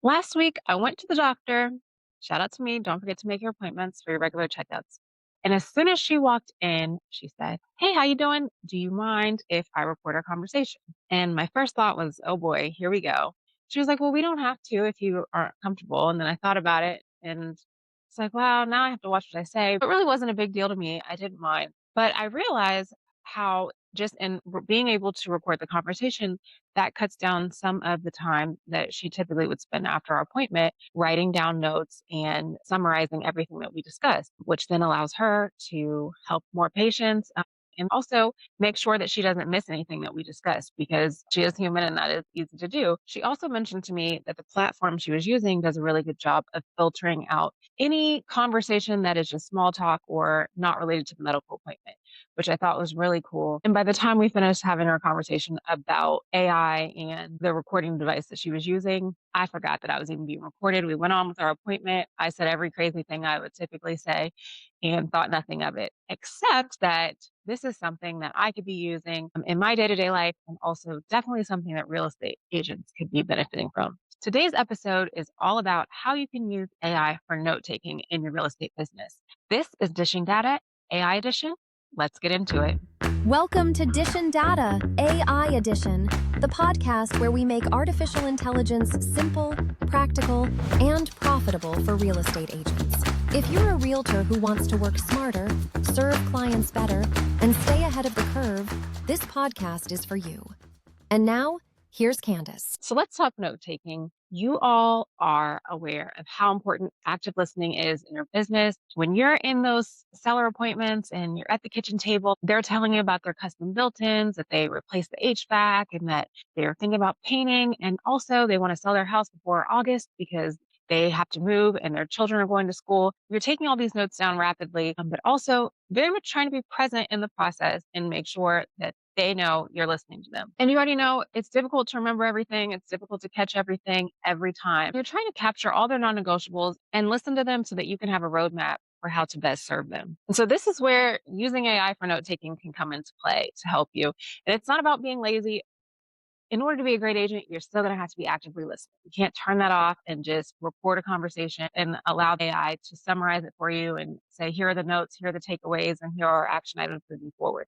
Last week, I went to the doctor. Shout out to me. Don't forget to make your appointments for your regular checkups. And as soon as she walked in, she said, "Hey, how you doing? Do you mind if I record our conversation?" And my first thought was, "Oh boy, here we go." She was like, "Well, we don't have to if you aren't comfortable." And then I thought about it and it's like, "Wow, now I have to watch what I say." It really wasn't a big deal to me. I didn't mind. But I realized how just in being able to record the conversation, that cuts down some of the time that she typically would spend after our appointment writing down notes and summarizing everything that we discussed, which then allows her to help more patients. And also make sure that she doesn't miss anything that we discussed because she is human and that is easy to do. She also mentioned to me that the platform she was using does a really good job of filtering out any conversation that is just small talk or not related to the medical appointment, which I thought was really cool. And by the time we finished having our conversation about AI and the recording device that she was using, I forgot that I was even being recorded. We went on with our appointment. I said every crazy thing I would typically say and thought nothing of it, except that this is something that I could be using in my day to day life and also definitely something that real estate agents could be benefiting from. Today's episode is all about how you can use AI for note taking in your real estate business. This is Dishing Data AI Edition. Let's get into it. Welcome to Dishin Data AI Edition, the podcast where we make artificial intelligence simple, practical, and profitable for real estate agents. If you're a realtor who wants to work smarter, serve clients better, and stay ahead of the curve, this podcast is for you. And now, here's Kandice. So let's talk note taking. You all are aware of how important active listening is in your business. When you're in those seller appointments and you're at the kitchen table, they're telling you about their custom built-ins, that they replaced the HVAC and that they're thinking about painting. And also they want to sell their house before August because they have to move and their children are going to school. You're taking all these notes down rapidly, but also very much trying to be present in the process and make sure that they know you're listening to them. And you already know it's difficult to remember everything. It's difficult to catch everything every time. You're trying to capture all their non-negotiables and listen to them so that you can have a roadmap for how to best serve them. And so this is where using AI for note taking can come into play to help you. And it's not about being lazy. In order to be a great agent, you're still going to have to be actively listening. You can't turn that off and just record a conversation and allow AI to summarize it for you and say, here are the notes, here are the takeaways, and here are action items moving forward.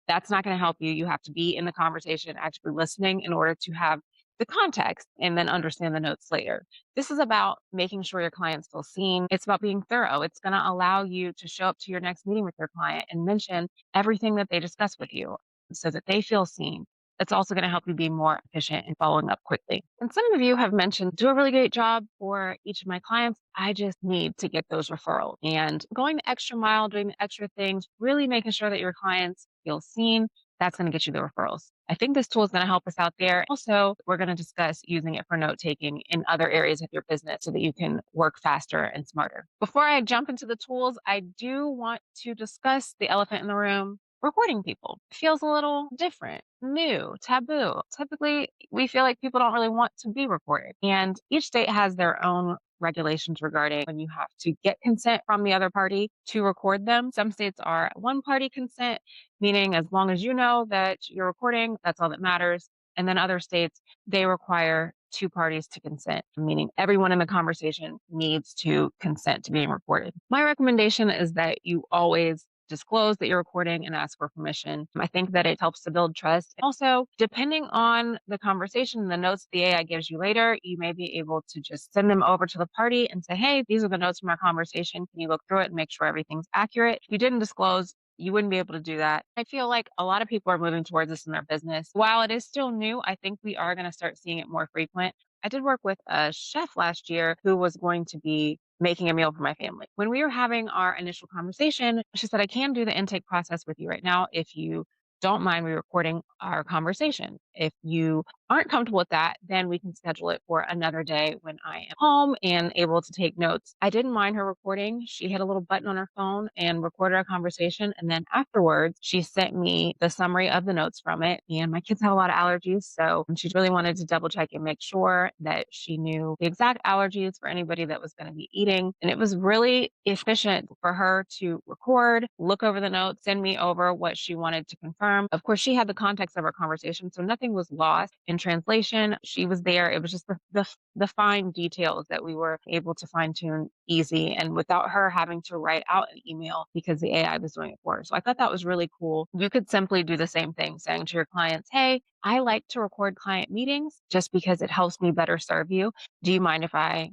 That's not going to help you. You have to be in the conversation, actually listening in order to have the context and then understand the notes later. This is about making sure your clients feel seen. It's about being thorough. It's going to allow you to show up to your next meeting with your client and mention everything that they discuss with you so that they feel seen. It's also going to help you be more efficient in following up quickly. And some of you have mentioned, do a really great job for each of my clients. I just need to get those referrals and going the extra mile, doing the extra things, really making sure that your clients feel seen. That's going to get you the referrals. I think this tool is going to help us out there. Also, we're going to discuss using it for note taking in other areas of your business so that you can work faster and smarter. Before I jump into the tools, I do want to discuss the elephant in the room. Recording people feels a little different, new, taboo. Typically, we feel like people don't really want to be recorded. And each state has their own regulations regarding when you have to get consent from the other party to record them. Some states are one party consent, meaning as long as you know that you're recording, that's all that matters. And then other states, they require two parties to consent, meaning everyone in the conversation needs to consent to being recorded. My recommendation is that you always disclose that you're recording and ask for permission. I think that it helps to build trust. Also, depending on the conversation and the notes the AI gives you later, you may be able to just send them over to the party and say, hey, these are the notes from our conversation. Can you look through it and make sure everything's accurate? If you didn't disclose, you wouldn't be able to do that. I feel like a lot of people are moving towards this in their business. While it is still new, I think we are going to start seeing it more frequent. I did work with a chef last year who was going to be making a meal for my family. When we were having our initial conversation, she said, I can do the intake process with you right now if you don't mind me recording our conversation. If you aren't comfortable with that, then we can schedule it for another day when I am home and able to take notes. I didn't mind her recording. She hit a little button on her phone and recorded our conversation. And then afterwards, she sent me the summary of the notes from it. And my kids have a lot of allergies. So she really wanted to double check and make sure that she knew the exact allergies for anybody that was going to be eating. And it was really efficient for her to record, look over the notes, send me over what she wanted to confirm firm. Of course, she had the context of our conversation, so nothing was lost in translation. She was there. It was just the fine details that we were able to fine tune easy and without her having to write out an email because the AI was doing it for her. So I thought that was really cool. You could simply do the same thing, saying to your clients, hey, I like to record client meetings just because it helps me better serve you. Do you mind if I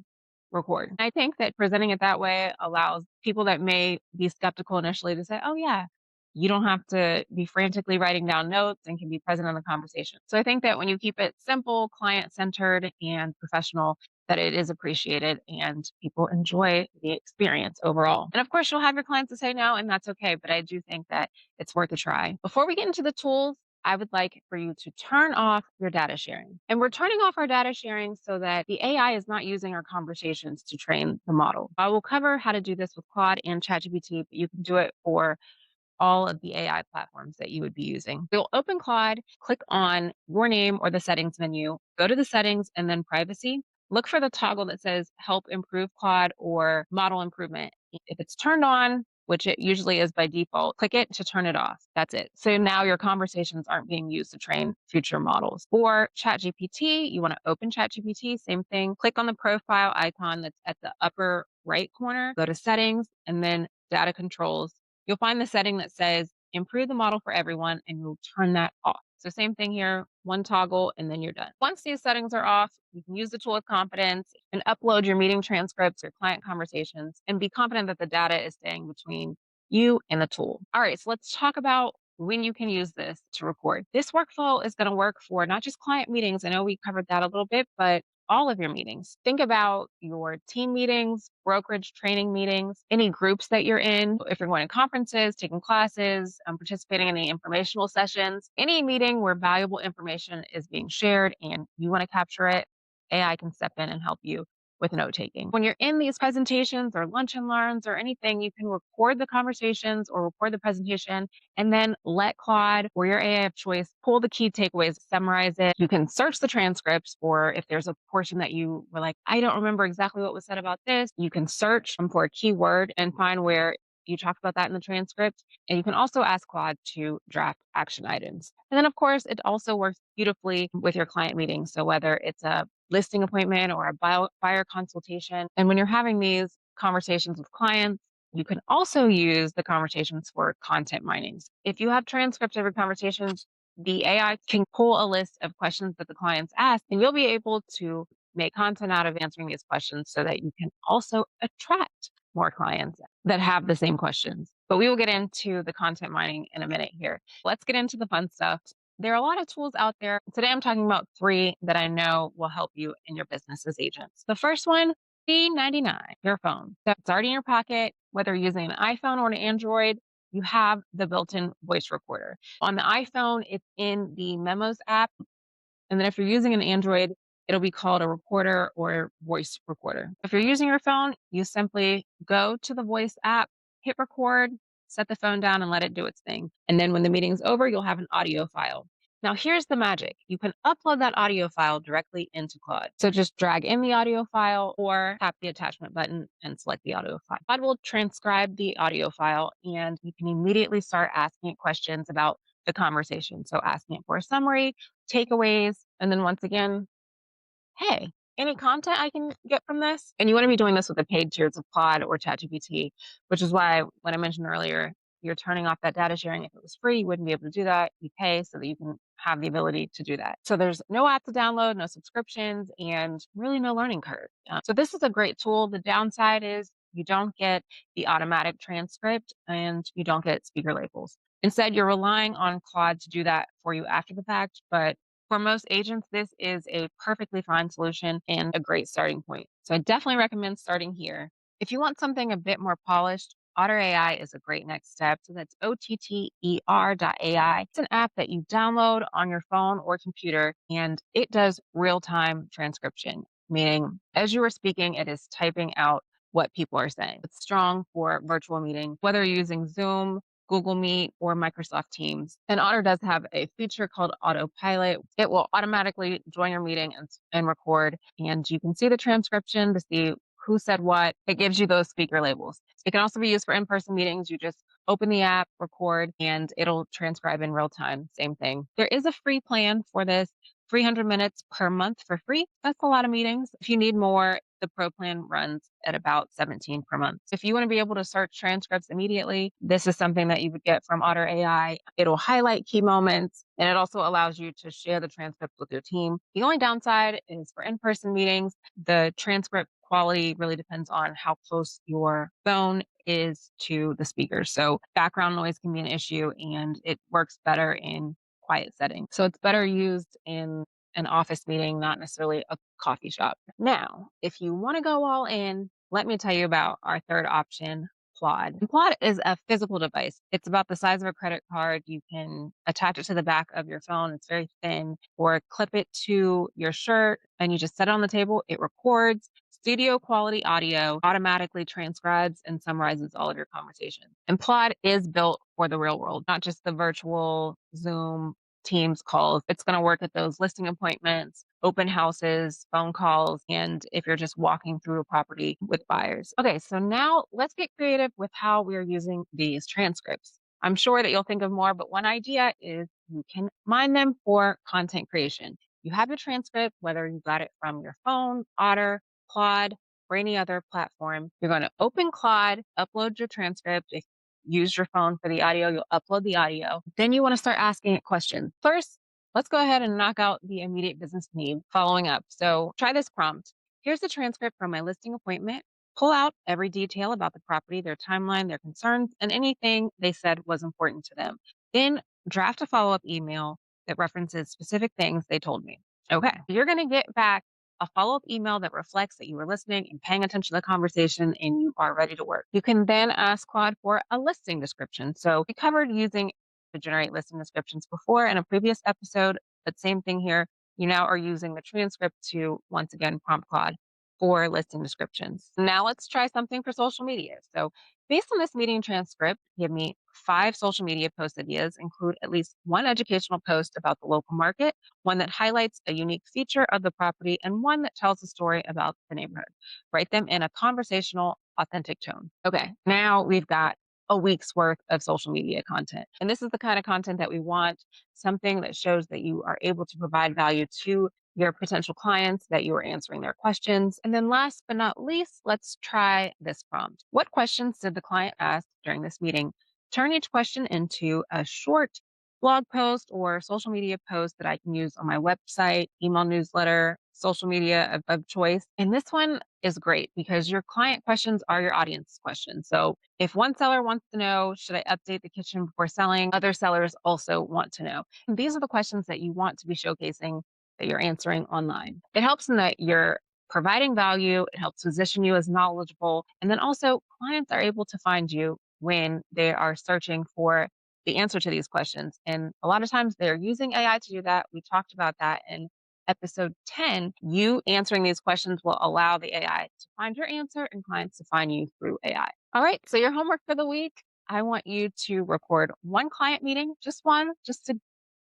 record? I think that presenting it that way allows people that may be skeptical initially to say, oh, yeah, you don't have to be frantically writing down notes and can be present in the conversation. So I think that when you keep it simple, client centered, and professional, that it is appreciated and people enjoy the experience overall. And of course, you'll have your clients to say no, and that's okay. But I do think that it's worth a try. Before we get into the tools, I would like for you to turn off your data sharing. And we're turning off our data sharing so that the AI is not using our conversations to train the model. I will cover how to do this with Claude and ChatGPT, but you can do it for all of the AI platforms that you would be using. You'll open Claude, click on your name or the settings menu, go to the settings and then privacy. Look for the toggle that says help improve Claude or model improvement. If it's turned on, which it usually is by default, click it to turn it off. That's it. So now your conversations aren't being used to train future models. For ChatGPT, you want to open ChatGPT, same thing. Click on the profile icon that's at the upper right corner, go to settings and then data controls. You'll find the setting that says improve the model for everyone and you'll turn that off. So same thing here, one toggle and then you're done. Once these settings are off, you can use the tool with confidence and upload your meeting transcripts, your client conversations, and be confident that the data is staying between you and the tool. All right, so let's talk about when you can use this to record. This workflow is going to work for not just client meetings. I know we covered that a little bit, but all of your meetings. Think about your team meetings, brokerage training meetings, any groups that you're in. If you're going to conferences, taking classes, participating in any informational sessions, any meeting where valuable information is being shared and you want to capture it, AI can step in and help you with note taking. When you're in these presentations or lunch and learns or anything, you can record the conversations or record the presentation and then let Claude or your AI of choice pull the key takeaways, summarize it. You can search the transcripts for if there's a portion that you were like, I don't remember exactly what was said about this. You can search for a keyword and find where you talked about that in the transcript. And you can also ask Claude to draft action items. And then, of course, it also works beautifully with your client meetings. So whether it's a listing appointment or a buyer consultation. And when you're having these conversations with clients, you can also use the conversations for content mining. If you have transcripts of your conversations, the AI can pull a list of questions that the clients ask, and you'll be able to make content out of answering these questions so that you can also attract more clients that have the same questions. But we will get into the content mining in a minute here. Let's get into the fun stuff. There are a lot of tools out there. Today, I'm talking about 3 that I know will help you in your business as agents. The first one, B99, your phone. That's already in your pocket, whether you're using an iPhone or an Android, you have the built-in voice recorder. On the iPhone, it's in the Memos app. And then if you're using an Android, it'll be called a recorder or voice recorder. If you're using your phone, you simply go to the voice app, hit record, set the phone down and let it do its thing. And then when the meeting's over, you'll have an audio file. Now, here's the magic. You can upload that audio file directly into Claude. So just drag in the audio file or tap the attachment button and select the audio file. Claude will transcribe the audio file and you can immediately start asking it questions about the conversation. So asking it for a summary, takeaways, and then once again, hey, any content I can get from this? And you want to be doing this with the paid tiers of Claude or ChatGPT, which is why when I mentioned earlier, you're turning off that data sharing. If it was free, you wouldn't be able to do that. You pay so that you can have the ability to do that. So there's no app to download, no subscriptions, and really no learning curve. So this is a great tool. The downside is you don't get the automatic transcript and you don't get speaker labels. Instead, you're relying on Claude to do that for you after the fact, but for most agents, this is a perfectly fine solution and a great starting point. So I definitely recommend starting here. If you want something a bit more polished, Otter.ai is a great next step. So that's OTTER.ai. It's an app that you download on your phone or computer, and it does real-time transcription, meaning as you are speaking, it is typing out what people are saying. It's strong for virtual meetings, whether you're using Zoom, Google Meet, or Microsoft Teams. And Otter does have a feature called Autopilot. It will automatically join your meeting and record, and you can see the transcription to see who said what. It gives you those speaker labels. It can also be used for in-person meetings. You just open the app, record, and it'll transcribe in real time. Same thing. There is a free plan for this. 300 minutes per month for free. That's a lot of meetings. If you need more, the pro plan runs at about 17 per month. If you want to be able to search transcripts immediately, this is something that you would get from Otter AI. It'll highlight key moments and it also allows you to share the transcripts with your team. The only downside is for in-person meetings, the transcript quality really depends on how close your phone is to the speaker. So background noise can be an issue and it works better in quiet setting. So it's better used in an office meeting, not necessarily a coffee shop. Now, if you want to go all in, let me tell you about our third option, Plaud. Plaud is a physical device. It's about the size of a credit card. You can attach it to the back of your phone. It's very thin, or clip it to your shirt and you just set it on the table. It records studio quality audio, automatically transcribes and summarizes all of your conversations. And Plaud is built for the real world, not just the virtual Zoom Teams calls. It's going to work at those listing appointments, open houses, phone calls, and if you're just walking through a property with buyers. Okay, so now let's get creative with how we're using these transcripts. I'm sure that you'll think of more, but one idea is you can mine them for content creation. You have your transcript, whether you got it from your phone, Otter, Claude, or any other platform. You're going to open Claude, upload your transcript. If you use your phone for the audio, you'll upload the audio. Then you want to start asking it questions. First, let's go ahead and knock out the immediate business need following up. So try this prompt. Here's the transcript from my listing appointment. Pull out every detail about the property, their timeline, their concerns, and anything they said was important to them. Then draft a follow-up email that references specific things they told me. Okay, you're going to get back a follow-up email that reflects that you were listening and paying attention to the conversation and you are ready to work. You can then ask Claude for a listing description. So we covered using to generate listing descriptions before in a previous episode, but same thing here. You now are using the transcript to once again prompt Claude for listing descriptions. Now let's try something for social media. So based on this meeting transcript, give me 5 social media post ideas, include at least one educational post about the local market, one that highlights a unique feature of the property, and one that tells a story about the neighborhood. Write them in a conversational, authentic tone. Okay, now we've got a week's worth of social media content. And this is the kind of content that we want, something that shows that you are able to provide value to your potential clients, that you are answering their questions. And then last but not least, let's try this prompt. What questions did the client ask during this meeting? Turn each question into a short blog post or social media post that I can use on my website, email newsletter, social media of choice. And this one is great because your client questions are your audience questions. So if one seller wants to know, should I update the kitchen before selling? Other sellers also want to know. And these are the questions that you want to be showcasing that you're answering online. It helps in that you're providing value, it helps position you as knowledgeable, and then also clients are able to find you when they are searching for the answer to these questions. And a lot of times they're using AI to do that. We talked about that in episode 10. You answering these questions will allow the AI to find your answer and clients to find you through AI. All right, so your homework for the week, I want you to record one client meeting, just one, just to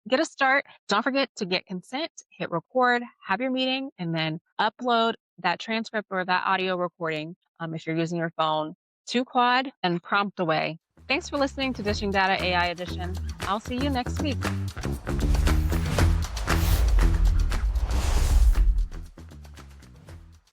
get a start. Don't forget to get consent, hit record, have your meeting, and then upload that transcript or that audio recording, if you're using your phone, to Claude and prompt away. Thanks for listening to Dishing Data AI Edition. I'll see you next week.